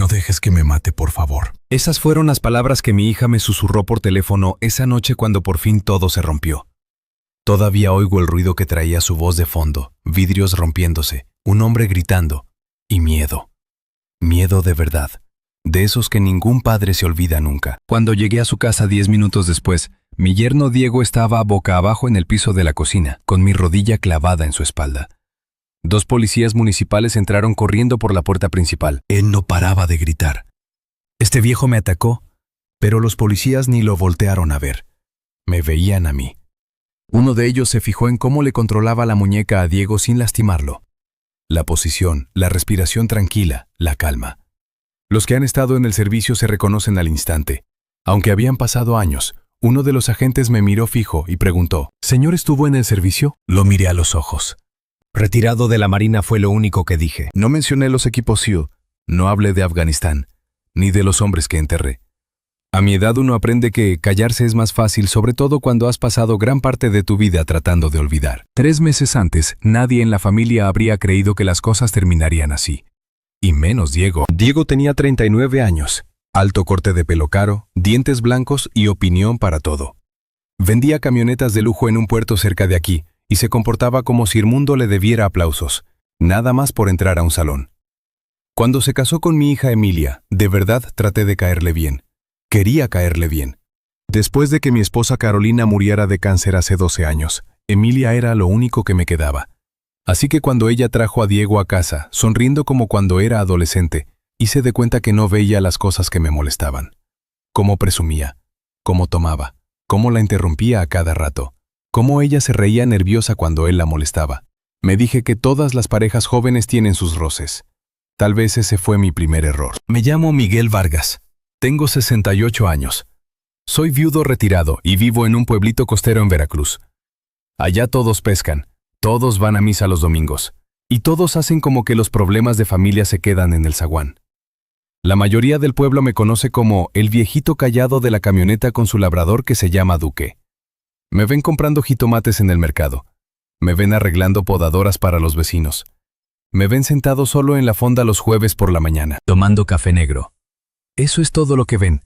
dejes que me mate, por favor. Esas fueron las palabras que mi hija me susurró por teléfono esa noche cuando por fin todo se rompió. Todavía oigo el ruido que traía su voz de fondo, vidrios rompiéndose, un hombre gritando, y miedo. Miedo de verdad, de esos que ningún padre se olvida nunca. Cuando llegué a su casa 10 minutos después, mi yerno Diego estaba boca abajo en el piso de la cocina, con mi rodilla clavada en su espalda. 2 policías municipales entraron corriendo por la puerta principal. Él no paraba de gritar. Este viejo me atacó, pero los policías ni lo voltearon a ver. Me veían a mí. Uno de ellos se fijó en cómo le controlaba la muñeca a Diego sin lastimarlo. La posición, la respiración tranquila, la calma. Los que han estado en el servicio se reconocen al instante. Aunque habían pasado años, uno de los agentes me miró fijo y preguntó, ¿Señor estuvo en el servicio? Lo miré a los ojos. Retirado de la Marina fue lo único que dije. No mencioné los equipos SEAL, no hablé de Afganistán, ni de los hombres que enterré. A mi edad uno aprende que callarse es más fácil, sobre todo cuando has pasado gran parte de tu vida tratando de olvidar. 3 meses antes, nadie en la familia habría creído que las cosas terminarían así. Y menos Diego. Diego tenía 39 años, alto corte de pelo caro, dientes blancos y opinión para todo. Vendía camionetas de lujo en un puerto cerca de aquí, y se comportaba como si el mundo le debiera aplausos, nada más por entrar a un salón. Cuando se casó con mi hija Emilia, de verdad traté de caerle bien. Quería caerle bien. Después de que mi esposa Carolina muriera de cáncer hace 12 años, Emilia era lo único que me quedaba. Así que cuando ella trajo a Diego a casa, sonriendo como cuando era adolescente, hice de cuenta que no veía las cosas que me molestaban. Cómo presumía, cómo tomaba, cómo la interrumpía a cada rato. Cómo ella se reía nerviosa cuando él la molestaba. Me dije que todas las parejas jóvenes tienen sus roces. Tal vez ese fue mi primer error. Me llamo Miguel Vargas. Tengo 68 años. Soy viudo retirado y vivo en un pueblito costero en Veracruz. Allá todos pescan, todos van a misa los domingos, y todos hacen como que los problemas de familia se quedan en el zaguán. La mayoría del pueblo me conoce como el viejito callado de la camioneta con su labrador que se llama Duque. Me ven comprando jitomates en el mercado. Me ven arreglando podadoras para los vecinos. Me ven sentado solo en la fonda los jueves por la mañana, tomando café negro. Eso es todo lo que ven.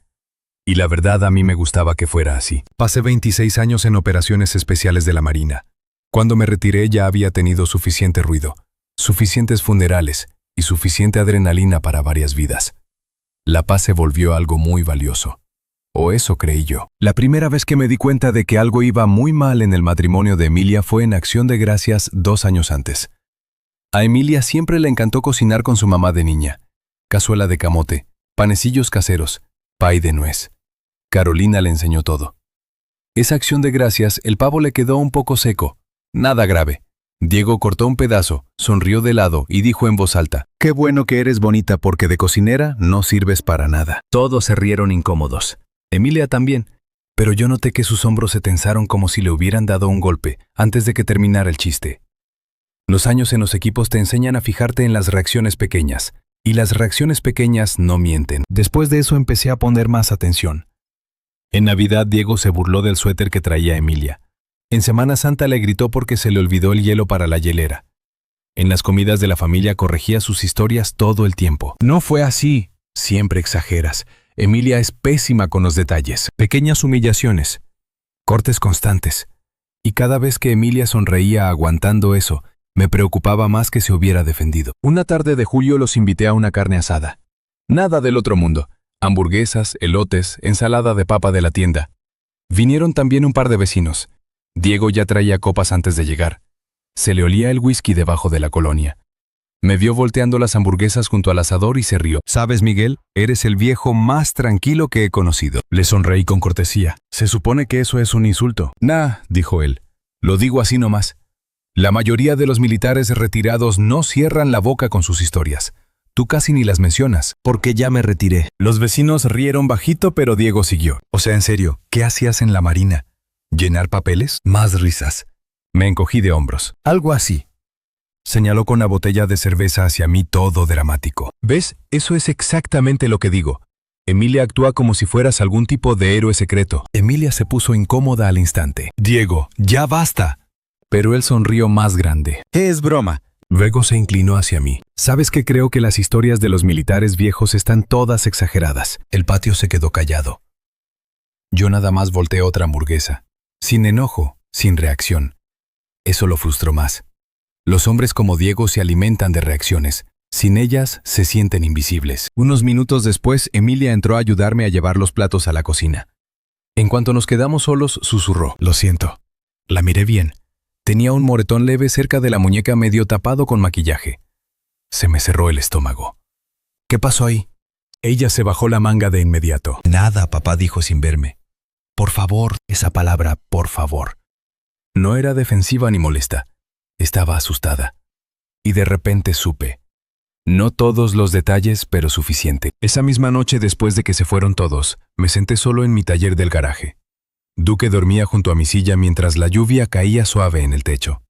Y la verdad a mí me gustaba que fuera así. Pasé 26 años en operaciones especiales de la Marina. Cuando me retiré ya había tenido suficiente ruido, suficientes funerales y suficiente adrenalina para varias vidas. La paz se volvió algo muy valioso. O eso creí yo. La primera vez que me di cuenta de que algo iba muy mal en el matrimonio de Emilia fue en Acción de Gracias 2 años antes. A Emilia siempre le encantó cocinar con su mamá de niña. Cazuela de camote, panecillos caseros, pay de nuez. Carolina le enseñó todo. Esa Acción de Gracias, el pavo le quedó un poco seco. Nada grave. Diego cortó un pedazo, sonrió de lado y dijo en voz alta, «Qué bueno que eres bonita porque de cocinera no sirves para nada». Todos se rieron incómodos. Emilia también, pero yo noté que sus hombros se tensaron como si le hubieran dado un golpe antes de que terminara el chiste. Los años en los equipos te enseñan a fijarte en las reacciones pequeñas, y las reacciones pequeñas no mienten. Después de eso empecé a poner más atención. En Navidad Diego se burló del suéter que traía Emilia. En Semana Santa le gritó porque se le olvidó el hielo para la hielera. En las comidas de la familia corregía sus historias todo el tiempo. No fue así, siempre exageras. Emilia es pésima con los detalles, pequeñas humillaciones, cortes constantes. Y cada vez que Emilia sonreía aguantando eso, me preocupaba más que se hubiera defendido. Una tarde de julio los invité a una carne asada. Nada del otro mundo. Hamburguesas, elotes, ensalada de papa de la tienda. Vinieron también un par de vecinos. Diego ya traía copas antes de llegar. Se le olía el whisky debajo de la colonia. Me vio volteando las hamburguesas junto al asador y se rió. «¿Sabes, Miguel? Eres el viejo más tranquilo que he conocido». Le sonreí con cortesía. «Se supone que eso es un insulto». «Nah», dijo él. «Lo digo así nomás. La mayoría de los militares retirados no cierran la boca con sus historias. Tú casi ni las mencionas». «Porque ya me retiré». Los vecinos rieron bajito, pero Diego siguió. «O sea, en serio, ¿qué hacías en la Marina? ¿Llenar papeles?» Más risas. Me encogí de hombros. «Algo así». Señaló con la botella de cerveza hacia mí todo dramático. ¿Ves? Eso es exactamente lo que digo. Emilia actúa como si fueras algún tipo de héroe secreto. Emilia se puso incómoda al instante. «Diego, ya basta». Pero él sonrió más grande. «Es broma. Luego se inclinó hacia mí. ¿Sabes que creo que las historias de los militares viejos están todas exageradas? El patio se quedó callado. Yo nada más volteé otra hamburguesa. Sin enojo, sin reacción. Eso lo frustró más. Los hombres como Diego se alimentan de reacciones. Sin ellas, se sienten invisibles. Unos minutos después, Emilia entró a ayudarme a llevar los platos a la cocina. En cuanto nos quedamos solos, susurró. Lo siento. La miré bien. Tenía un moretón leve cerca de la muñeca medio tapado con maquillaje. Se me cerró el estómago. ¿Qué pasó ahí? Ella se bajó la manga de inmediato. Nada, papá dijo sin verme. Por favor, esa palabra, por favor. No era defensiva ni molesta. Estaba asustada. Y de repente supe. No todos los detalles, pero suficiente. Esa misma noche, después de que se fueron todos, me senté solo en mi taller del garaje. Duque dormía junto a mi silla mientras la lluvia caía suave en el techo.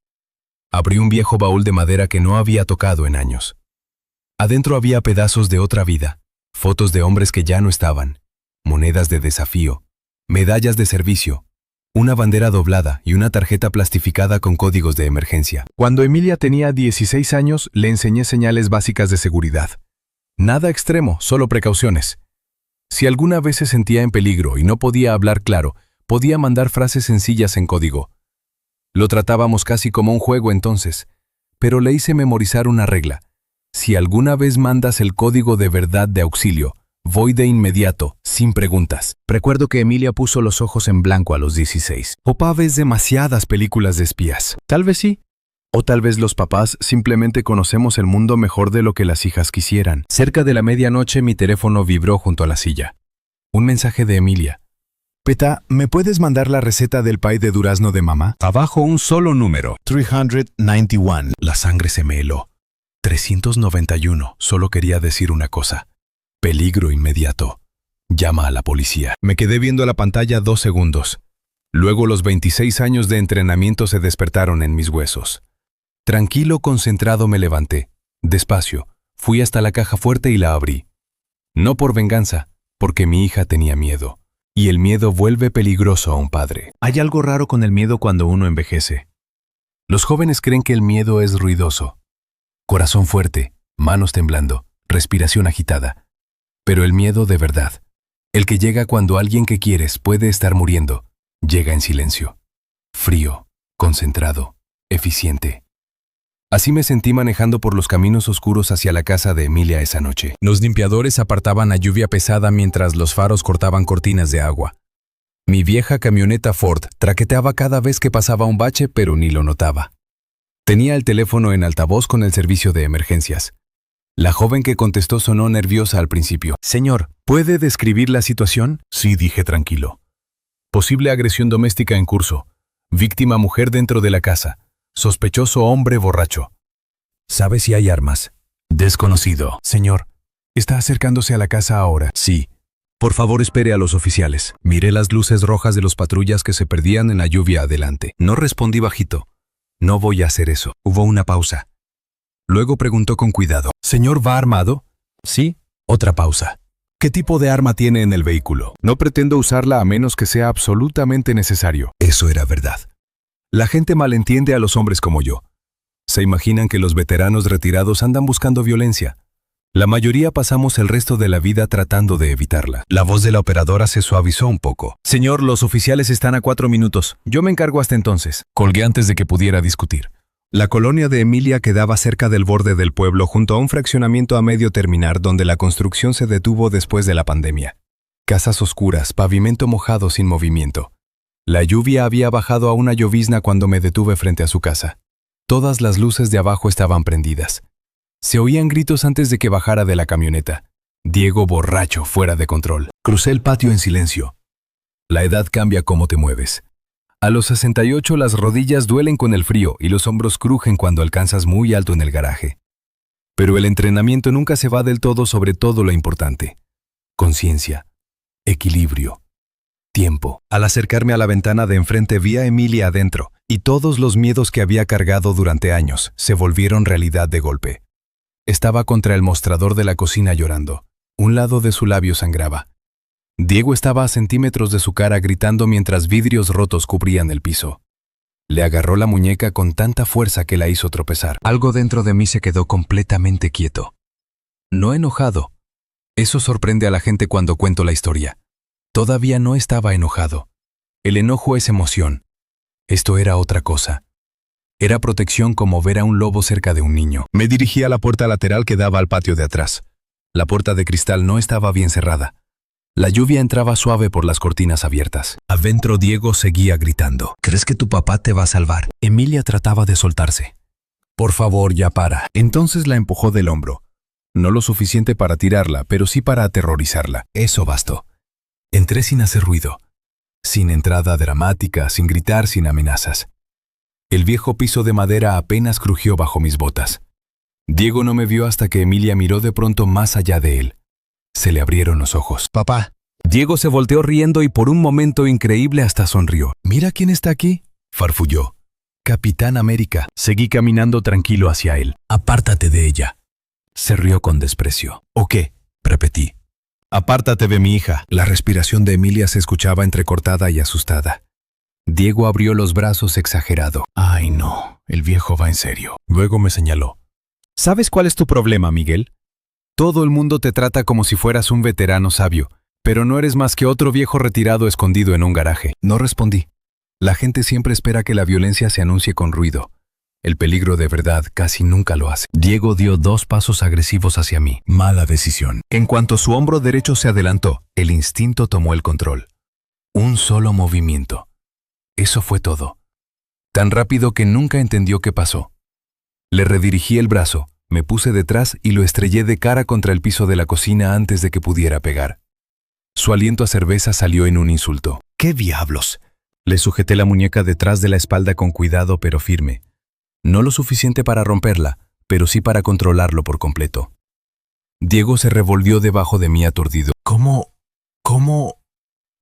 Abrí un viejo baúl de madera que no había tocado en años. Adentro había pedazos de otra vida, fotos de hombres que ya no estaban, monedas de desafío, medallas de servicio, una bandera doblada y una tarjeta plastificada con códigos de emergencia. Cuando Emilia tenía 16 años, le enseñé señales básicas de seguridad. Nada extremo, solo precauciones. Si alguna vez se sentía en peligro y no podía hablar claro, podía mandar frases sencillas en código. Lo tratábamos casi como un juego entonces, pero le hice memorizar una regla. Si alguna vez mandas el código de verdad de auxilio, voy de inmediato, sin preguntas. Recuerdo que Emilia puso los ojos en blanco a los 16. Papá, ves demasiadas películas de espías. Tal vez sí. O tal vez los papás simplemente conocemos el mundo mejor de lo que las hijas quisieran. Cerca de la medianoche mi teléfono vibró junto a la silla. Un mensaje de Emilia. Peta, ¿me puedes mandar la receta del pay de durazno de mamá? Abajo un solo número. 391. La sangre se me heló. 391. Solo quería decir una cosa. Peligro inmediato. Llama a la policía. Me quedé viendo la pantalla 2 segundos. Luego los 26 años de entrenamiento se despertaron en mis huesos. Tranquilo, concentrado me levanté. Despacio. Fui hasta la caja fuerte y la abrí. No por venganza, porque mi hija tenía miedo. Y el miedo vuelve peligroso a un padre. Hay algo raro con el miedo cuando uno envejece. Los jóvenes creen que el miedo es ruidoso. Corazón fuerte, manos temblando, respiración agitada. Pero el miedo de verdad, el que llega cuando alguien que quieres puede estar muriendo, llega en silencio. Frío, concentrado, eficiente. Así me sentí manejando por los caminos oscuros hacia la casa de Emilia esa noche. Los limpiadores apartaban la lluvia pesada mientras los faros cortaban cortinas de agua. Mi vieja camioneta Ford traqueteaba cada vez que pasaba un bache, pero ni lo notaba. Tenía el teléfono en altavoz con el servicio de emergencias. La joven que contestó sonó nerviosa al principio. Señor, ¿puede describir la situación? Sí, dije tranquilo. Posible agresión doméstica en curso. Víctima mujer dentro de la casa. Sospechoso hombre borracho. ¿Sabe si hay armas? Desconocido. Señor, ¿está acercándose a la casa ahora? Sí. Por favor, espere a los oficiales. Miré las luces rojas de los patrullas que se perdían en la lluvia adelante. No respondí bajito. No voy a hacer eso. Hubo una pausa. Luego preguntó con cuidado. ¿Señor, va armado? Sí. Otra pausa. ¿Qué tipo de arma tiene en el vehículo? No pretendo usarla a menos que sea absolutamente necesario. Eso era verdad. La gente malentiende a los hombres como yo. Se imaginan que los veteranos retirados andan buscando violencia. La mayoría pasamos el resto de la vida tratando de evitarla. La voz de la operadora se suavizó un poco. Señor, los oficiales están a 4 minutos. Yo me encargo hasta entonces. Colgué antes de que pudiera discutir. La colonia de Emilia quedaba cerca del borde del pueblo junto a un fraccionamiento a medio terminar donde la construcción se detuvo después de la pandemia. Casas oscuras, pavimento mojado sin movimiento. La lluvia había bajado a una llovizna cuando me detuve frente a su casa. Todas las luces de abajo estaban prendidas. Se oían gritos antes de que bajara de la camioneta. Diego borracho, fuera de control. Crucé el patio en silencio. La edad cambia cómo te mueves. A los 68 las rodillas duelen con el frío y los hombros crujen cuando alcanzas muy alto en el garaje. Pero el entrenamiento nunca se va del todo sobre todo lo importante. Conciencia, equilibrio. Tiempo. Al acercarme a la ventana de enfrente vi a Emilia adentro, y todos los miedos que había cargado durante años se volvieron realidad de golpe. Estaba contra el mostrador de la cocina llorando. Un lado de su labio sangraba. Diego estaba a centímetros de su cara gritando mientras vidrios rotos cubrían el piso. Le agarró la muñeca con tanta fuerza que la hizo tropezar. Algo dentro de mí se quedó completamente quieto. No enojado. Eso sorprende a la gente cuando cuento la historia. Todavía no estaba enojado. El enojo es emoción. Esto era otra cosa. Era protección, como ver a un lobo cerca de un niño. Me dirigí a la puerta lateral que daba al patio de atrás. La puerta de cristal no estaba bien cerrada. La lluvia entraba suave por las cortinas abiertas. Adentro Diego seguía gritando. ¿Crees que tu papá te va a salvar? Emilia trataba de soltarse. Por favor, ya para. Entonces la empujó del hombro. No lo suficiente para tirarla, pero sí para aterrorizarla. Eso bastó. Entré sin hacer ruido. Sin entrada dramática, sin gritar, sin amenazas. El viejo piso de madera apenas crujió bajo mis botas. Diego no me vio hasta que Emilia miró de pronto más allá de él. Se le abrieron los ojos. «Papá». Diego se volteó riendo y por un momento increíble hasta sonrió. «Mira quién está aquí», farfulló. «Capitán América». Seguí caminando tranquilo hacia él. «Apártate de ella». Se rió con desprecio. «¿O qué?», repetí. «Apártate de mi hija». La respiración de Emilia se escuchaba entrecortada y asustada. Diego abrió los brazos exagerado. «Ay, no, el viejo va en serio». Luego me señaló. «¿Sabes cuál es tu problema, Miguel? Todo el mundo te trata como si fueras un veterano sabio, pero no eres más que otro viejo retirado escondido en un garaje». No respondí. La gente siempre espera que la violencia se anuncie con ruido. El peligro de verdad casi nunca lo hace. Diego dio 2 pasos agresivos hacia mí. Mala decisión. En cuanto su hombro derecho se adelantó, el instinto tomó el control. Un solo movimiento. Eso fue todo. Tan rápido que nunca entendió qué pasó. Le redirigí el brazo, me puse detrás y lo estrellé de cara contra el piso de la cocina antes de que pudiera pegar. Su aliento a cerveza salió en un insulto. «¿Qué diablos?». Le sujeté la muñeca detrás de la espalda con cuidado pero firme. No lo suficiente para romperla, pero sí para controlarlo por completo. Diego se revolvió debajo de mí aturdido. ¿Cómo?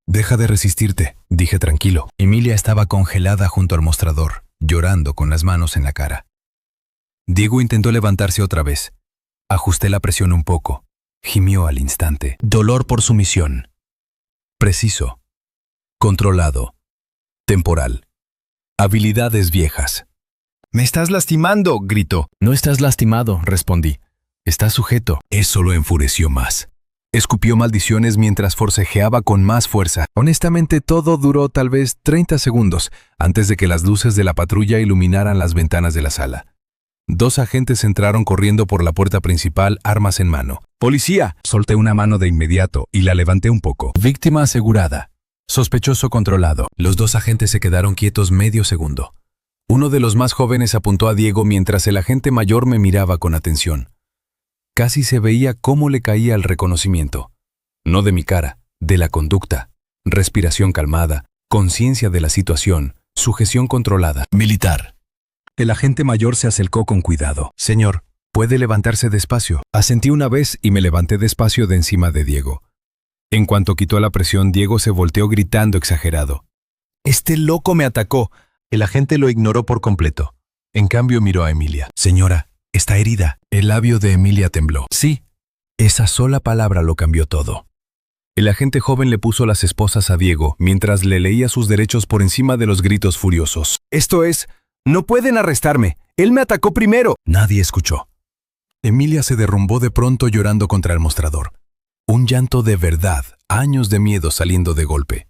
Deja de resistirte», dije tranquilo. Emilia estaba congelada junto al mostrador, llorando con las manos en la cara. Diego intentó levantarse otra vez. Ajusté la presión un poco. Gimió al instante. Dolor por sumisión. Preciso. Controlado. Temporal. Habilidades viejas. «¡Me estás lastimando!», gritó. «No estás lastimado», respondí. «Estás sujeto». Eso lo enfureció más. Escupió maldiciones mientras forcejeaba con más fuerza. Honestamente, todo duró tal vez 30 segundos antes de que las luces de la patrulla iluminaran las ventanas de la sala. 2 agentes entraron corriendo por la puerta principal, armas en mano. «¡Policía!». Solté una mano de inmediato y la levanté un poco. «Víctima asegurada». «Sospechoso controlado». Los 2 agentes se quedaron quietos medio segundo. Uno de los más jóvenes apuntó a Diego mientras el agente mayor me miraba con atención. Casi se veía cómo le caía el reconocimiento. No de mi cara, de la conducta. Respiración calmada, conciencia de la situación, sujeción controlada. «Militar». El agente mayor se acercó con cuidado. «Señor, ¿puede levantarse despacio?». Asentí una vez y me levanté despacio de encima de Diego. En cuanto quitó la presión, Diego se volteó gritando exagerado. «¡Este loco me atacó!». El agente lo ignoró por completo. En cambio miró a Emilia. «Señora, está herida». El labio de Emilia tembló. Sí, esa sola palabra lo cambió todo. El agente joven le puso las esposas a Diego mientras le leía sus derechos por encima de los gritos furiosos. «Esto es... ¡No pueden arrestarme! ¡Él me atacó primero!». Nadie escuchó. Emilia se derrumbó de pronto llorando contra el mostrador. Un llanto de verdad, años de miedo saliendo de golpe.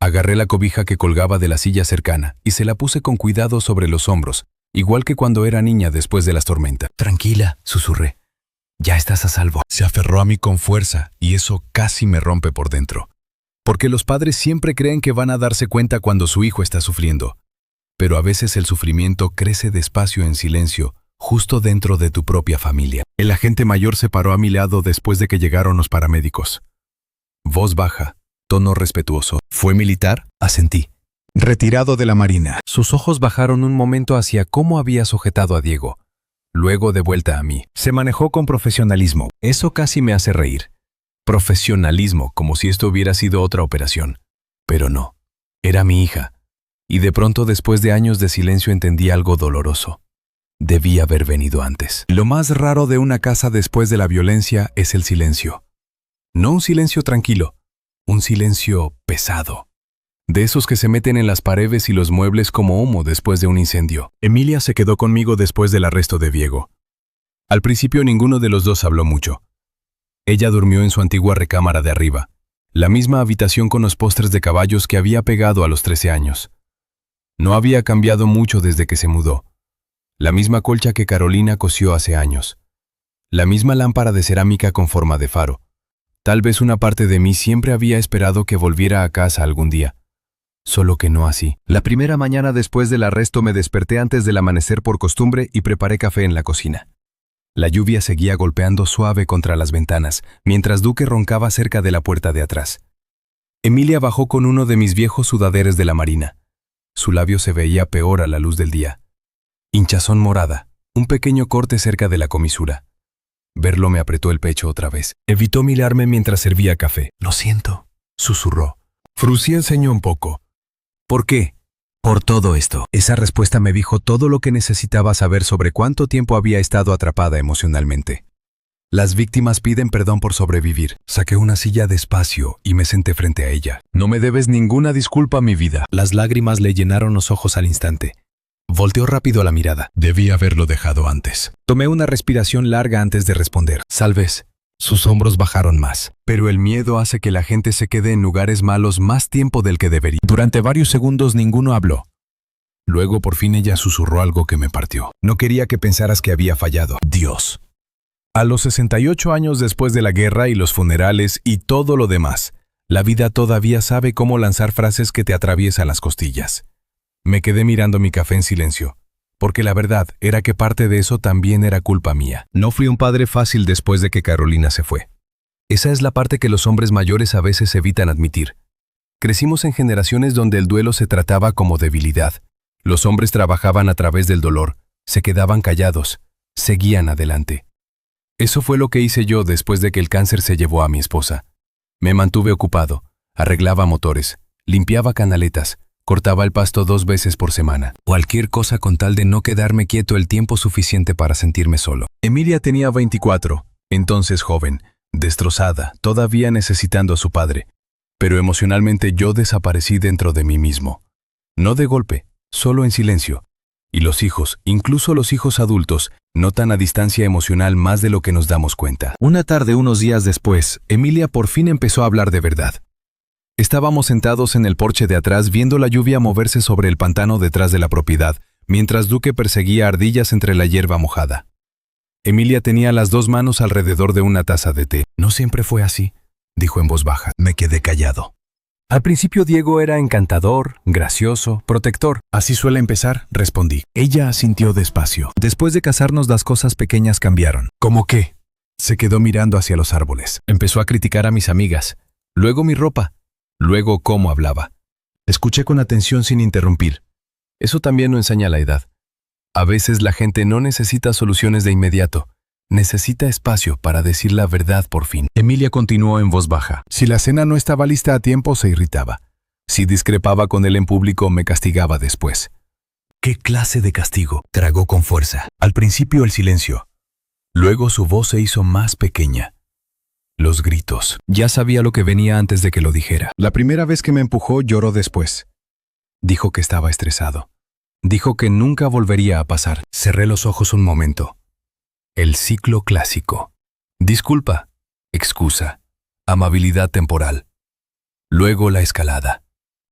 Agarré la cobija que colgaba de la silla cercana y se la puse con cuidado sobre los hombros, igual que cuando era niña después de las tormentas. «Tranquila», susurré. «Ya estás a salvo». Se aferró a mí con fuerza y eso casi me rompe por dentro. Porque los padres siempre creen que van a darse cuenta cuando su hijo está sufriendo. Pero a veces el sufrimiento crece despacio en silencio, justo dentro de tu propia familia. El agente mayor se paró a mi lado después de que llegaron los paramédicos. Voz baja, tono respetuoso. «¿Fue militar?». Asentí. «Retirado de la Marina». Sus ojos bajaron un momento hacia cómo había sujetado a Diego. Luego de vuelta a mí. «Se manejó con profesionalismo». Eso casi me hace reír. Profesionalismo, como si esto hubiera sido otra operación. Pero no. Era mi hija. Y de pronto, después de años de silencio, entendí algo doloroso. Debí haber venido antes. Lo más raro de una casa después de la violencia es el silencio. No un silencio tranquilo, un silencio pesado. de esos que se meten en las paredes y los muebles como humo después de un incendio. Emilia se quedó conmigo después del arresto de Diego. Al principio ninguno de los dos habló mucho. Ella durmió en su antigua recámara de arriba, la misma habitación con los pósters de caballos que había pegado a los 13 años. No había cambiado mucho desde que se mudó. La misma colcha que Carolina cosió hace años. La misma lámpara de cerámica con forma de faro. Tal vez una parte de mí siempre había esperado que volviera a casa algún día. Solo que no así. La primera mañana después del arresto me desperté antes del amanecer por costumbre y preparé café en la cocina. La lluvia seguía golpeando suave contra las ventanas, mientras Duque roncaba cerca de la puerta de atrás. Emilia bajó con uno de mis viejos sudaderes de la marina. Su labio se veía peor a la luz del día. Hinchazón morada, un pequeño corte cerca de la comisura. Verlo me apretó el pecho otra vez. Evitó mirarme mientras servía café. «Lo siento», susurró. Frucí el ceño un poco. «¿Por qué?» «Por todo esto». Esa respuesta me dijo todo lo que necesitaba saber sobre cuánto tiempo había estado atrapada emocionalmente. Las víctimas piden perdón por sobrevivir. Saqué una silla despacio y me senté frente a ella. «No me debes ninguna disculpa, mi vida». Las lágrimas le llenaron los ojos al instante. Volteó rápido la mirada. Debí haberlo dejado antes. Tomé una respiración larga antes de responder. «Salves». Sus hombros bajaron más. Pero el miedo hace que la gente se quede en lugares malos más tiempo del que debería. Durante varios segundos ninguno habló. Luego por fin ella susurró algo que me partió. «No quería que pensaras que había fallado. Dios». A los 68 años después de la guerra y los funerales y todo lo demás, la vida todavía sabe cómo lanzar frases que te atraviesan las costillas. Me quedé mirando mi café en silencio, porque la verdad era que parte de eso también era culpa mía. No fui un padre fácil después de que Carolina se fue. Esa es la parte que los hombres mayores a veces evitan admitir. Crecimos en generaciones donde el duelo se trataba como debilidad. Los hombres trabajaban a través del dolor, se quedaban callados, seguían adelante. Eso fue lo que hice yo después de que el cáncer se llevó a mi esposa. Me mantuve ocupado, arreglaba motores, limpiaba canaletas, cortaba el pasto 2 veces por semana. Cualquier cosa con tal de no quedarme quieto el tiempo suficiente para sentirme solo. Emilia tenía 24, entonces joven, destrozada, todavía necesitando a su padre. Pero emocionalmente yo desaparecí dentro de mí mismo. No de golpe, solo en silencio. Y los hijos, incluso los hijos adultos, notan a distancia emocional más de lo que nos damos cuenta. Una tarde, unos días después, Emilia por fin empezó a hablar de verdad. Estábamos sentados en el porche de atrás viendo la lluvia moverse sobre el pantano detrás de la propiedad, mientras Duque perseguía ardillas entre la hierba mojada. Emilia tenía las 2 manos alrededor de una taza de té. «No siempre fue así», dijo en voz baja. Me quedé callado. Al principio Diego era encantador, gracioso, protector. «Así suele empezar», respondí. Ella asintió despacio. Después de casarnos las cosas pequeñas cambiaron. ¿Cómo qué? Se quedó mirando hacia los árboles. Empezó a criticar a mis amigas, luego mi ropa, luego cómo hablaba. Escuché con atención sin interrumpir. Eso también lo enseña la edad. A veces la gente no necesita soluciones de inmediato. Necesita espacio para decir la verdad por fin. Emilia continuó en voz baja. Si la cena no estaba lista a tiempo, se irritaba. Si discrepaba con él en público, me castigaba después. ¿Qué clase de castigo? Tragó con fuerza. Al principio el silencio. Luego su voz se hizo más pequeña. Los gritos. Ya sabía lo que venía antes de que lo dijera. La primera vez que me empujó, lloró después. Dijo que estaba estresado. Dijo que nunca volvería a pasar. Cerré los ojos un momento. El ciclo clásico. Disculpa, excusa, amabilidad temporal. Luego la escalada.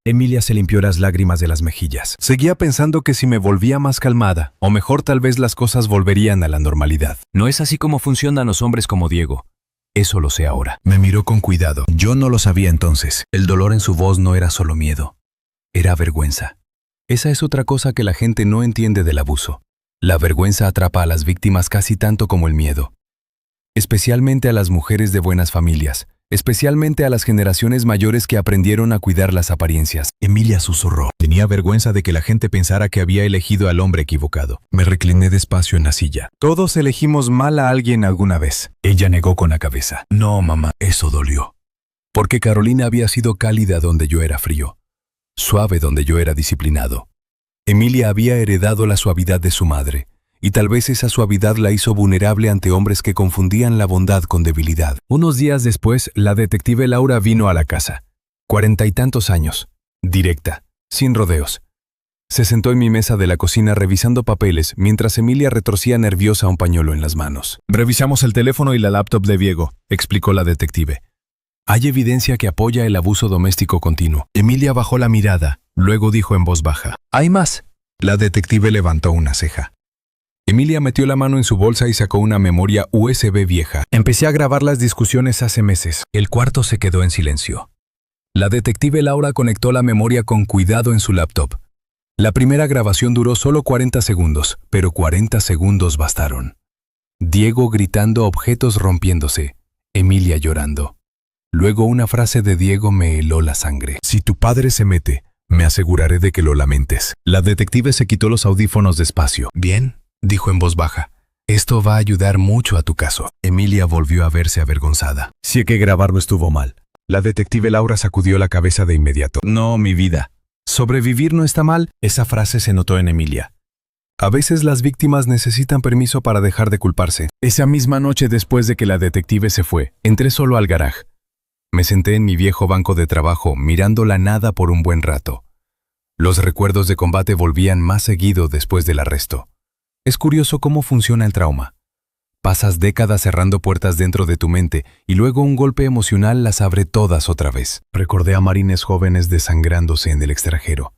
Emilia se limpió las lágrimas de las mejillas. Seguía pensando que si me volvía más calmada, o mejor tal vez las cosas volverían a la normalidad. No es así como funcionan los hombres como Diego. Eso lo sé ahora. Me miró con cuidado. Yo no lo sabía entonces. El dolor en su voz no era solo miedo. Era vergüenza. Esa es otra cosa que la gente no entiende del abuso. La vergüenza atrapa a las víctimas casi tanto como el miedo. Especialmente a las mujeres de buenas familias, especialmente a las generaciones mayores que aprendieron a cuidar las apariencias. Emilia susurró. Tenía vergüenza de que la gente pensara que había elegido al hombre equivocado. Me recliné despacio en la silla. Todos elegimos mal a alguien alguna vez. Ella negó con la cabeza. No, mamá, eso dolió. Porque Carolina había sido cálida donde yo era frío, suave donde yo era disciplinado. Emilia había heredado la suavidad de su madre, y tal vez esa suavidad la hizo vulnerable ante hombres que confundían la bondad con debilidad. Unos días después, la detective Laura vino a la casa. 40 y tantos años. directa, sin rodeos. Se sentó en mi mesa de la cocina revisando papeles mientras Emilia retorcía nerviosa un pañuelo en las manos. Revisamos el teléfono y la laptop de Diego, explicó la detective. Hay evidencia que apoya el abuso doméstico continuo. Emilia bajó la mirada, luego dijo en voz baja. ¿Hay más? La detective levantó una ceja. Emilia metió la mano en su bolsa y sacó una memoria USB vieja. Empecé a grabar las discusiones hace meses. El cuarto se quedó en silencio. La detective Laura conectó la memoria con cuidado en su laptop. La primera grabación duró solo 40 segundos, pero 40 segundos bastaron. Diego gritando, objetos rompiéndose. Emilia llorando. Luego una frase de Diego me heló la sangre. Si tu padre se mete, me aseguraré de que lo lamentes. La detective se quitó los audífonos despacio. Bien, dijo en voz baja. Esto va a ayudar mucho a tu caso. Emilia volvió a verse avergonzada. Sé que grabarlo estuvo mal. La detective Laura sacudió la cabeza de inmediato. No, mi vida. Sobrevivir no está mal. Esa frase se notó en Emilia. A veces las víctimas necesitan permiso para dejar de culparse. Esa misma noche después de que la detective se fue, entré solo al garaje. Me senté en mi viejo banco de trabajo mirando la nada por un buen rato. Los recuerdos de combate volvían más seguido después del arresto. Es curioso cómo funciona el trauma. Pasas décadas cerrando puertas dentro de tu mente y luego un golpe emocional las abre todas otra vez. Recordé a marines jóvenes desangrándose en el extranjero.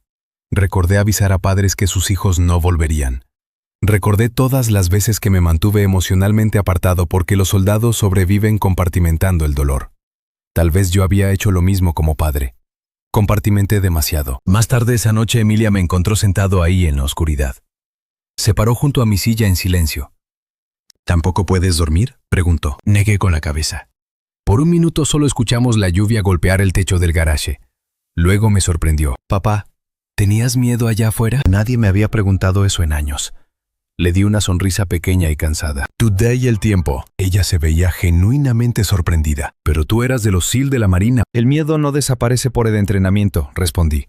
Recordé avisar a padres que sus hijos no volverían. Recordé todas las veces que me mantuve emocionalmente apartado porque los soldados sobreviven compartimentando el dolor. Tal vez yo había hecho lo mismo como padre. Compartimenté demasiado. Más tarde esa noche Emilia me encontró sentado ahí en la oscuridad. Se paró junto a mi silla en silencio. ¿Tampoco puedes dormir?, preguntó. Negué con la cabeza. Por un minuto solo escuchamos la lluvia golpear el techo del garaje. Luego me sorprendió. Papá, ¿tenías miedo allá afuera? Nadie me había preguntado eso en años. Le di una sonrisa pequeña y cansada. Dudé y el tiempo. Ella se veía genuinamente sorprendida. Pero tú eras de los SEAL de la Marina. El miedo no desaparece por el entrenamiento, respondí.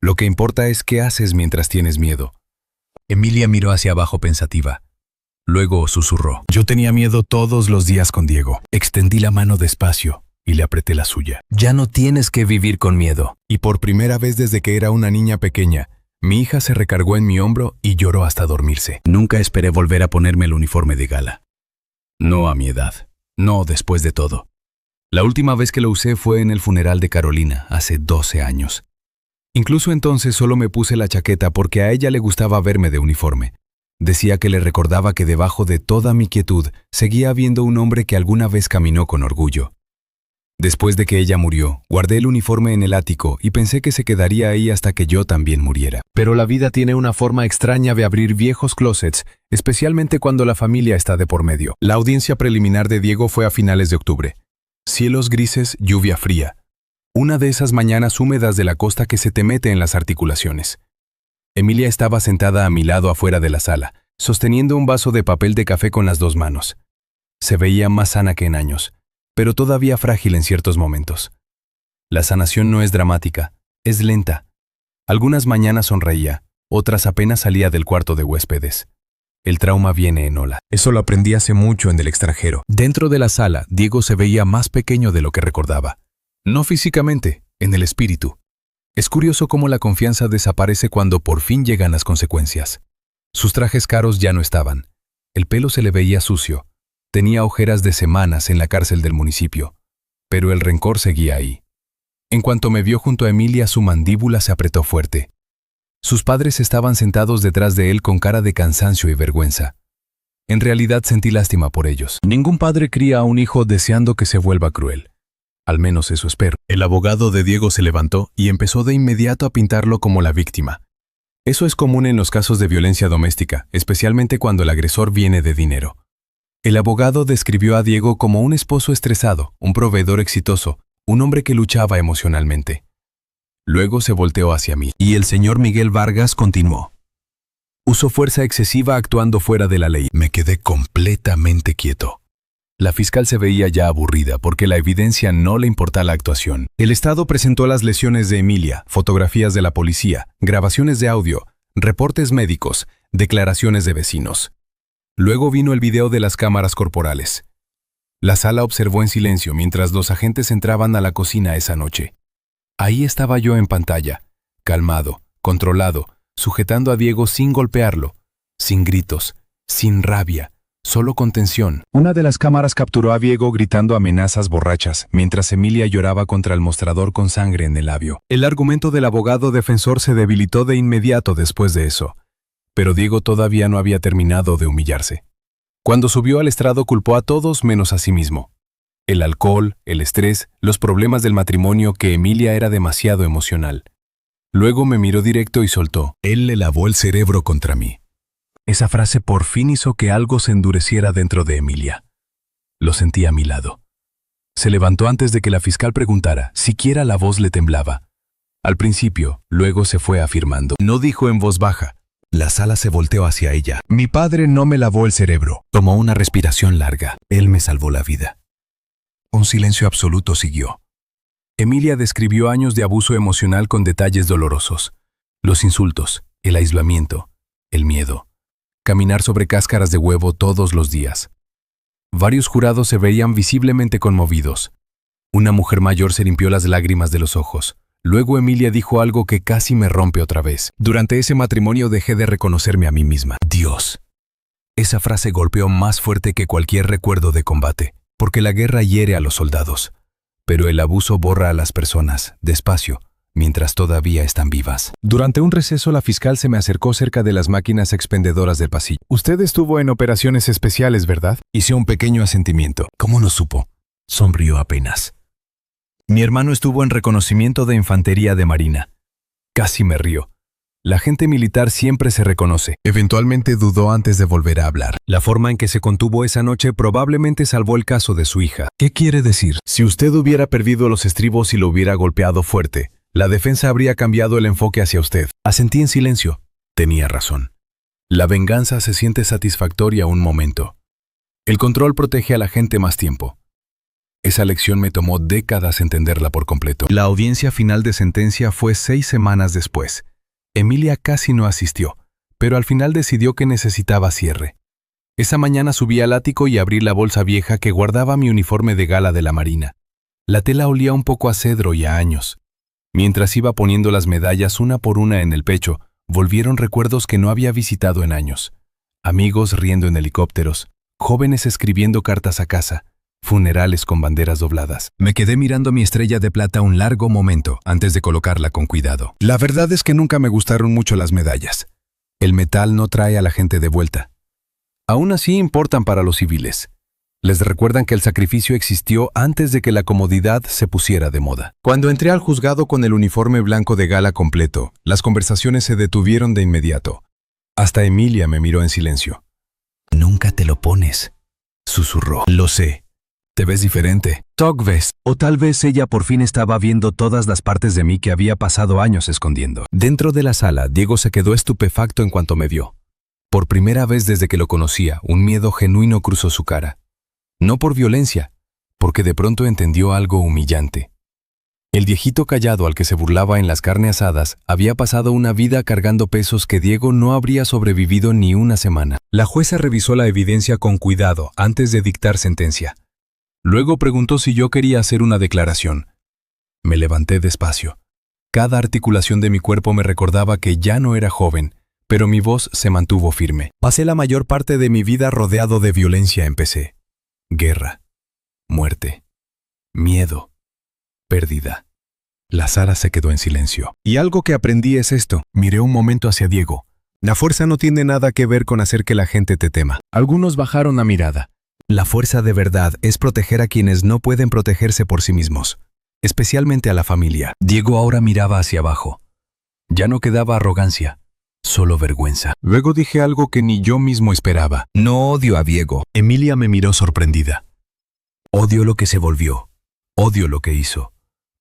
Lo que importa es qué haces mientras tienes miedo. Emilia miró hacia abajo pensativa. Luego susurró. Yo tenía miedo todos los días con Diego. Extendí la mano despacio y le apreté la suya. Ya no tienes que vivir con miedo. Y por primera vez desde que era una niña pequeña, mi hija se recargó en mi hombro y lloró hasta dormirse. Nunca esperé volver a ponerme el uniforme de gala. No a mi edad. No después de todo. La última vez que lo usé fue en el funeral de Carolina, hace 12 años. Incluso entonces solo me puse la chaqueta porque a ella le gustaba verme de uniforme. Decía que le recordaba que debajo de toda mi quietud seguía habiendo un hombre que alguna vez caminó con orgullo. Después de que ella murió, guardé el uniforme en el ático y pensé que se quedaría ahí hasta que yo también muriera. Pero la vida tiene una forma extraña de abrir viejos closets, especialmente cuando la familia está de por medio. La audiencia preliminar de Diego fue a finales de octubre. Cielos grises, lluvia fría. Una de esas mañanas húmedas de la costa que se te mete en las articulaciones. Emilia estaba sentada a mi lado afuera de la sala, sosteniendo un vaso de papel de café con las dos manos. Se veía más sana que en años, pero todavía frágil en ciertos momentos. La sanación no es dramática, es lenta. Algunas mañanas sonreía, otras apenas salía del cuarto de huéspedes. El trauma viene en ola. Eso lo aprendí hace mucho en el extranjero. Dentro de la sala, Diego se veía más pequeño de lo que recordaba. No físicamente, en el espíritu. Es curioso cómo la confianza desaparece cuando por fin llegan las consecuencias. Sus trajes caros ya no estaban. El pelo se le veía sucio. Tenía ojeras de semanas en la cárcel del municipio. Pero el rencor seguía ahí. En cuanto me vio junto a Emilia, su mandíbula se apretó fuerte. Sus padres estaban sentados detrás de él con cara de cansancio y vergüenza. En realidad sentí lástima por ellos. Ningún padre cría a un hijo deseando que se vuelva cruel. Al menos eso espero. El abogado de Diego se levantó y empezó de inmediato a pintarlo como la víctima. Eso es común en los casos de violencia doméstica, especialmente cuando el agresor viene de dinero. El abogado describió a Diego como un esposo estresado, un proveedor exitoso, un hombre que luchaba emocionalmente. Luego se volteó hacia mí. Y el señor Miguel Vargas continuó. Usó fuerza excesiva actuando fuera de la ley. Me quedé completamente quieto. La fiscal se veía ya aburrida porque la evidencia no le importaba la actuación. El Estado presentó las lesiones de Emilia, fotografías de la policía, grabaciones de audio, reportes médicos, declaraciones de vecinos. Luego vino el video de las cámaras corporales. La sala observó en silencio mientras los agentes entraban a la cocina esa noche. Ahí estaba yo en pantalla, calmado, controlado, sujetando a Diego sin golpearlo, sin gritos, sin rabia, solo con tensión. Una de las cámaras capturó a Diego gritando amenazas borrachas, mientras Emilia lloraba contra el mostrador con sangre en el labio. El argumento del abogado defensor se debilitó de inmediato después de eso, pero Diego todavía no había terminado de humillarse. Cuando subió al estrado culpó a todos menos a sí mismo. El alcohol, el estrés, los problemas del matrimonio, que Emilia era demasiado emocional. Luego me miró directo y soltó: él le lavó el cerebro contra mí. Esa frase por fin hizo que algo se endureciera dentro de Emilia. Lo sentí a mi lado. Se levantó antes de que la fiscal preguntara, siquiera la voz le temblaba. Al principio, luego se fue afirmando. No dijo en voz baja. La sala se volteó hacia ella. Mi padre no me lavó el cerebro. Tomó una respiración larga. Él me salvó la vida. Un silencio absoluto siguió. Emilia describió años de abuso emocional con detalles dolorosos. Los insultos, el aislamiento, el miedo. Caminar sobre cáscaras de huevo todos los días. Varios jurados se veían visiblemente conmovidos. Una mujer mayor se limpió las lágrimas de los ojos. Luego Emilia dijo algo que casi me rompe otra vez. Durante ese matrimonio dejé de reconocerme a mí misma. Dios. Esa frase golpeó más fuerte que cualquier recuerdo de combate, porque la guerra hiere a los soldados. Pero el abuso borra a las personas, despacio, mientras todavía están vivas. Durante un receso, la fiscal se me acercó cerca de las máquinas expendedoras del pasillo. Usted estuvo en operaciones especiales, ¿verdad? Hice un pequeño asentimiento. ¿Cómo lo supo? Sonrió apenas. Mi hermano estuvo en reconocimiento de infantería de marina. Casi me río. La gente militar siempre se reconoce. Eventualmente dudó antes de volver a hablar. La forma en que se contuvo esa noche probablemente salvó el caso de su hija. ¿Qué quiere decir? Si usted hubiera perdido los estribos y lo hubiera golpeado fuerte, la defensa habría cambiado el enfoque hacia usted. Asentí en silencio. Tenía razón. La venganza se siente satisfactoria un momento. El control protege a la gente más tiempo. Esa lección me tomó décadas entenderla por completo. La audiencia final de sentencia fue 6 semanas después. Emilia casi no asistió, pero al final decidió que necesitaba cierre. Esa mañana subí al ático y abrí la bolsa vieja que guardaba mi uniforme de gala de la Marina. La tela olía un poco a cedro y a años. Mientras iba poniendo las medallas una por una en el pecho, volvieron recuerdos que no había visitado en años. Amigos riendo en helicópteros, jóvenes escribiendo cartas a casa, funerales con banderas dobladas. Me quedé mirando mi estrella de plata un largo momento antes de colocarla con cuidado. La verdad es que nunca me gustaron mucho las medallas. El metal no trae a la gente de vuelta. Aún así importan para los civiles. Les recuerdan que el sacrificio existió antes de que la comodidad se pusiera de moda. Cuando entré al juzgado con el uniforme blanco de gala completo, las conversaciones se detuvieron de inmediato. Hasta Emilia me miró en silencio. Nunca te lo pones, susurró. Lo sé. Te ves diferente. Togves. O tal vez ella por fin estaba viendo todas las partes de mí que había pasado años escondiendo. Dentro de la sala, Diego se quedó estupefacto en cuanto me vio. Por primera vez desde que lo conocía, un miedo genuino cruzó su cara. No por violencia, porque de pronto entendió algo humillante. El viejito callado al que se burlaba en las carnes asadas había pasado una vida cargando pesos que Diego no habría sobrevivido ni una semana. La jueza revisó la evidencia con cuidado antes de dictar sentencia. Luego preguntó si yo quería hacer una declaración. Me levanté despacio. Cada articulación de mi cuerpo me recordaba que ya no era joven, pero mi voz se mantuvo firme. Pasé la mayor parte de mi vida rodeado de violencia, empecé. Guerra, muerte, miedo, pérdida. La sala se quedó en silencio. Y algo que aprendí es esto. Miré un momento hacia Diego. La fuerza no tiene nada que ver con hacer que la gente te tema. Algunos bajaron la mirada. La fuerza de verdad es proteger a quienes no pueden protegerse por sí mismos, especialmente a la familia. Diego ahora miraba hacia abajo. Ya no quedaba arrogancia, solo vergüenza. Luego dije algo que ni yo mismo esperaba. No odio a Diego. Emilia me miró sorprendida. Odio lo que se volvió. Odio lo que hizo.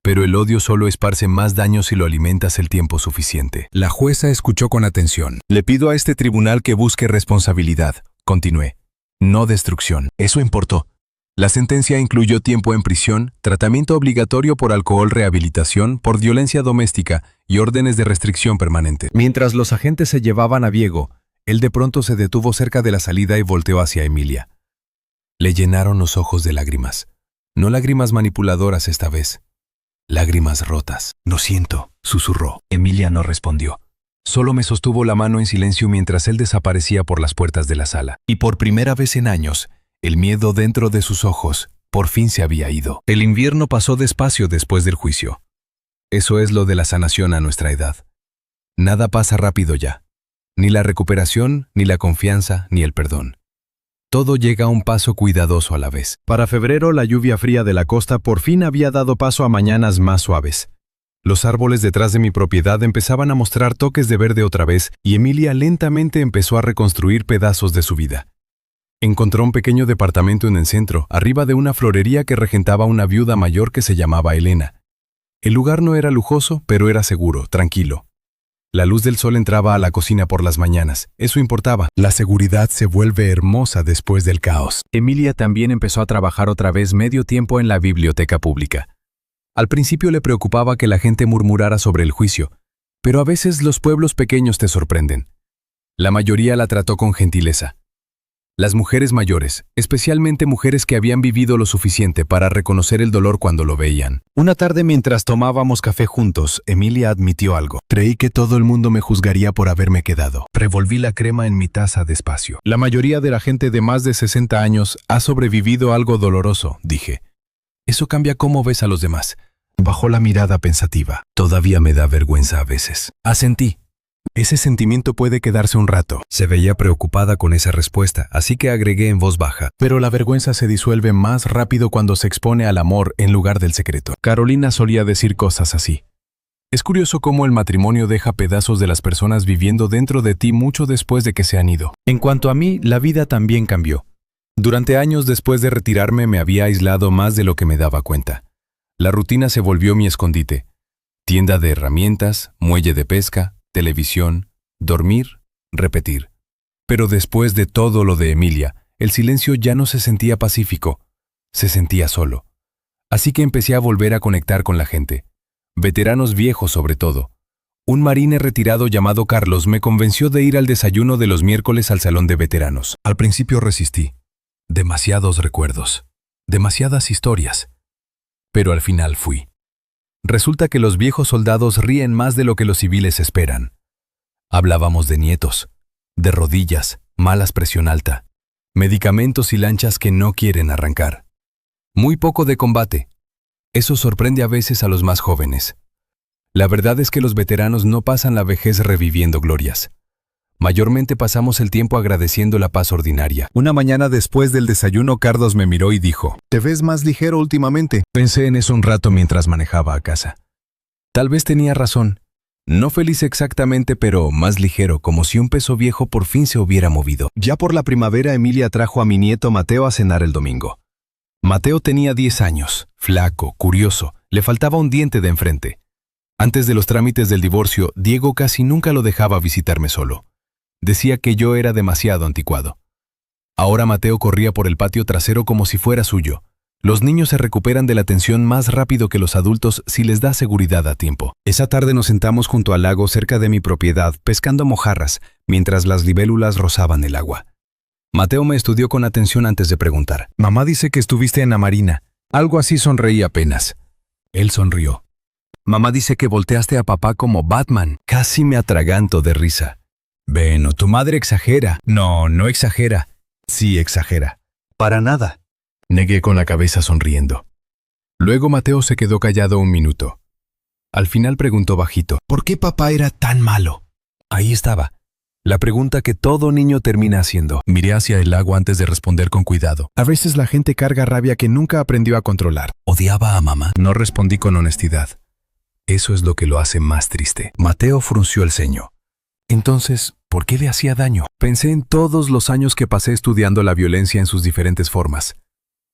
Pero el odio solo esparce más daño si lo alimentas el tiempo suficiente. La jueza escuchó con atención. Le pido a este tribunal que busque responsabilidad, continué. No destrucción. Eso importó. La sentencia incluyó tiempo en prisión, tratamiento obligatorio por alcohol, rehabilitación, por violencia doméstica y órdenes de restricción permanente. Mientras los agentes se llevaban a Diego, él de pronto se detuvo cerca de la salida y volteó hacia Emilia. Le llenaron los ojos de lágrimas. No lágrimas manipuladoras esta vez. lágrimas rotas. «Lo siento», susurró. Emilia no respondió. Solo me sostuvo la mano en silencio mientras él desaparecía por las puertas de la sala. Y por primera vez en años, el miedo dentro de sus ojos por fin se había ido. El invierno pasó despacio después del juicio. Eso es lo de la sanación a nuestra edad. Nada pasa rápido ya. Ni la recuperación, ni la confianza, ni el perdón. Todo llega a un paso cuidadoso a la vez. Para febrero, la lluvia fría de la costa por fin había dado paso a mañanas más suaves. Los árboles detrás de mi propiedad empezaban a mostrar toques de verde otra vez y Emilia lentamente empezó a reconstruir pedazos de su vida. Encontró un pequeño departamento en el centro, arriba de una florería que regentaba una viuda mayor que se llamaba Elena. El lugar no era lujoso, pero era seguro, tranquilo. La luz del sol entraba a la cocina por las mañanas. Eso importaba. La seguridad se vuelve hermosa después del caos. Emilia también empezó a trabajar otra vez medio tiempo en la biblioteca pública. Al principio le preocupaba que la gente murmurara sobre el juicio, pero a veces los pueblos pequeños te sorprenden. La mayoría la trató con gentileza. Las mujeres mayores, especialmente mujeres que habían vivido lo suficiente para reconocer el dolor cuando lo veían. Una tarde mientras tomábamos café juntos, Emilia admitió algo. Creí que todo el mundo me juzgaría por haberme quedado. Revolví la crema en mi taza despacio. La mayoría de la gente de más de 60 años ha sobrevivido a algo doloroso, dije. Eso cambia cómo ves a los demás. Bajó la mirada pensativa. Todavía me da vergüenza a veces. Asentí. Ese sentimiento puede quedarse un rato. Se veía preocupada con esa respuesta, así que agregué en voz baja. Pero la vergüenza se disuelve más rápido cuando se expone al amor en lugar del secreto. Carolina solía decir cosas así. Es curioso cómo el matrimonio deja pedazos de las personas viviendo dentro de ti mucho después de que se han ido. En cuanto a mí, la vida también cambió. Durante años después de retirarme me había aislado más de lo que me daba cuenta. La rutina se volvió mi escondite. Tienda de herramientas, muelle de pesca, televisión, dormir, repetir. Pero después de todo lo de Emilia, el silencio ya no se sentía pacífico, se sentía solo. Así que empecé a volver a conectar con la gente. Veteranos viejos sobre todo. Un marine retirado llamado Carlos me convenció de ir al desayuno de los miércoles al salón de veteranos. Al principio resistí. Demasiados recuerdos, demasiadas historias. Pero al final fui. Resulta que los viejos soldados ríen más de lo que los civiles esperan. Hablábamos de nietos, de rodillas, malas presión alta, medicamentos y lanchas que no quieren arrancar. Muy poco de combate. Eso sorprende a veces a los más jóvenes. La verdad es que los veteranos no pasan la vejez reviviendo glorias. Mayormente pasamos el tiempo agradeciendo la paz ordinaria. Una mañana después del desayuno, Carlos me miró y dijo, «Te ves más ligero últimamente». Pensé en eso un rato mientras manejaba a casa. Tal vez tenía razón. No feliz exactamente, pero más ligero, como si un peso viejo por fin se hubiera movido. Ya por la primavera, Emilia trajo a mi nieto Mateo a cenar el domingo. Mateo tenía 10 años, flaco, curioso, le faltaba un diente de enfrente. Antes de los trámites del divorcio, Diego casi nunca lo dejaba visitarme solo. Decía que yo era demasiado anticuado. Ahora Mateo corría por el patio trasero como si fuera suyo. Los niños se recuperan de la tensión más rápido que los adultos si les da seguridad a tiempo. Esa tarde nos sentamos junto al lago cerca de mi propiedad, pescando mojarras, mientras las libélulas rozaban el agua. Mateo me estudió con atención antes de preguntar. «Mamá dice que estuviste en la marina». Algo así sonreí apenas. Él sonrió. «Mamá dice que volteaste a papá como Batman». Casi me atraganto de risa. «Bueno, tu madre exagera». «No, no exagera». «Sí exagera». «Para nada». Negué con la cabeza sonriendo. Luego Mateo se quedó callado un minuto. Al final preguntó bajito, «¿Por qué papá era tan malo?» Ahí estaba. La pregunta que todo niño termina haciendo. Miré hacia el lago antes de responder con cuidado. A veces la gente carga rabia que nunca aprendió a controlar. ¿Odiaba a mamá? No respondí con honestidad. Eso es lo que lo hace más triste. Mateo frunció el ceño. Entonces, ¿por qué le hacía daño? Pensé en todos los años que pasé estudiando la violencia en sus diferentes formas.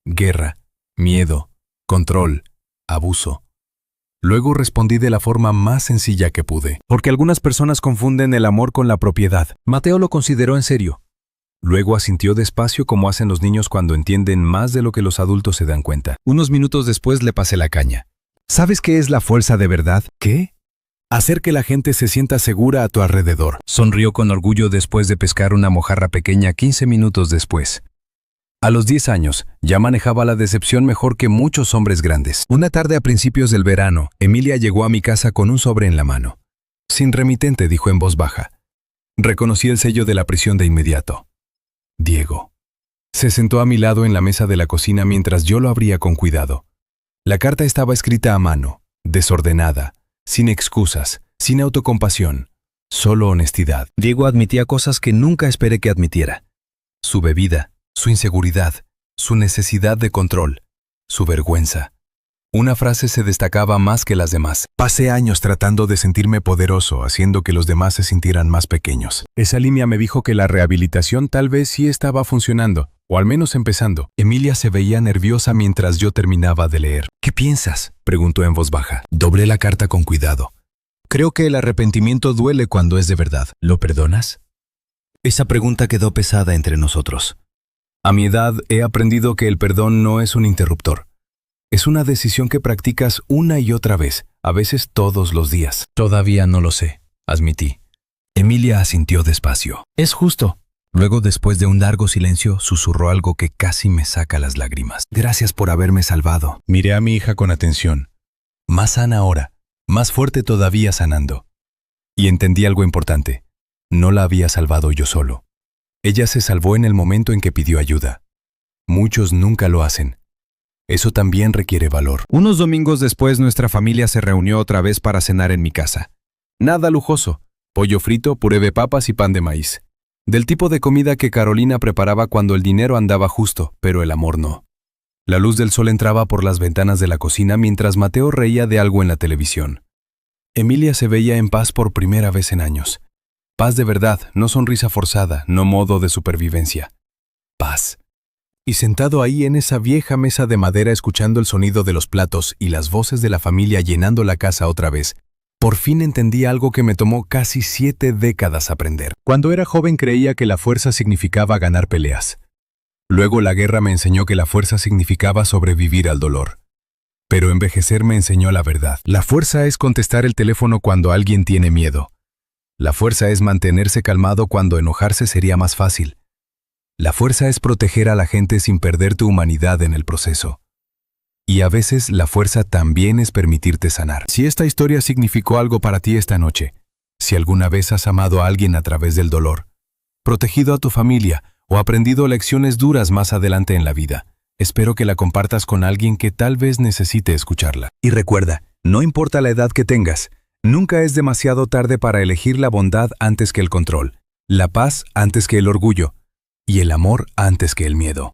Guerra, miedo, control, abuso. Luego respondí de la forma más sencilla que pude, porque algunas personas confunden el amor con la propiedad. Mateo lo consideró en serio. Luego asintió despacio como hacen los niños cuando entienden más de lo que los adultos se dan cuenta. Unos minutos después le pasé la caña. ¿Sabes qué es la fuerza de verdad? ¿Qué? Hacer que la gente se sienta segura a tu alrededor. Sonrió con orgullo después de pescar una mojarra pequeña 15 minutos después. A los 10 años, ya manejaba la decepción mejor que muchos hombres grandes. Una tarde a principios del verano, Emilia llegó a mi casa con un sobre en la mano. Sin remitente, dijo en voz baja. Reconocí el sello de la prisión de inmediato. Diego. Se sentó a mi lado en la mesa de la cocina mientras yo lo abría con cuidado. La carta estaba escrita a mano, desordenada, sin excusas, sin autocompasión, solo honestidad. Diego admitía cosas que nunca esperé que admitiera. Su bebida, su inseguridad, su necesidad de control, su vergüenza. Una frase se destacaba más que las demás. Pasé años tratando de sentirme poderoso, haciendo que los demás se sintieran más pequeños. Esa línea me dijo que la rehabilitación tal vez sí estaba funcionando, o al menos empezando. Emilia se veía nerviosa mientras yo terminaba de leer. ¿Qué piensas?, preguntó en voz baja. Doblé la carta con cuidado. Creo que el arrepentimiento duele cuando es de verdad. ¿Lo perdonas? Esa pregunta quedó pesada entre nosotros. A mi edad he aprendido que el perdón no es un interruptor. Es una decisión que practicas una y otra vez, a veces todos los días. Todavía no lo sé, admití. Emilia asintió despacio. Es justo. Luego, después de un largo silencio, susurró algo que casi me saca las lágrimas. Gracias por haberme salvado. Miré a mi hija con atención. Más sana ahora, más fuerte todavía sanando. Y entendí algo importante. No la había salvado yo solo. Ella se salvó en el momento en que pidió ayuda. Muchos nunca lo hacen. Eso también requiere valor. Unos domingos después, nuestra familia se reunió otra vez para cenar en mi casa. Nada lujoso. Pollo frito, puré de papas y pan de maíz. Del tipo de comida que Carolina preparaba cuando el dinero andaba justo, pero el amor no. La luz del sol entraba por las ventanas de la cocina mientras Mateo reía de algo en la televisión. Emilia se veía en paz por primera vez en años. Paz de verdad, no sonrisa forzada, no modo de supervivencia. Paz. Y sentado ahí en esa vieja mesa de madera escuchando el sonido de los platos y las voces de la familia llenando la casa otra vez, por fin entendí algo que me tomó casi 7 décadas aprender. Cuando era joven creía que la fuerza significaba ganar peleas. Luego la guerra me enseñó que la fuerza significaba sobrevivir al dolor. Pero envejecer me enseñó la verdad. La fuerza es contestar el teléfono cuando alguien tiene miedo. La fuerza es mantenerse calmado cuando enojarse sería más fácil. La fuerza es proteger a la gente sin perder tu humanidad en el proceso. Y a veces la fuerza también es permitirte sanar. Si esta historia significó algo para ti esta noche, si alguna vez has amado a alguien a través del dolor, protegido a tu familia o aprendido lecciones duras más adelante en la vida, espero que la compartas con alguien que tal vez necesite escucharla. Y recuerda, no importa la edad que tengas, nunca es demasiado tarde para elegir la bondad antes que el control, la paz antes que el orgullo, y el amor antes que el miedo.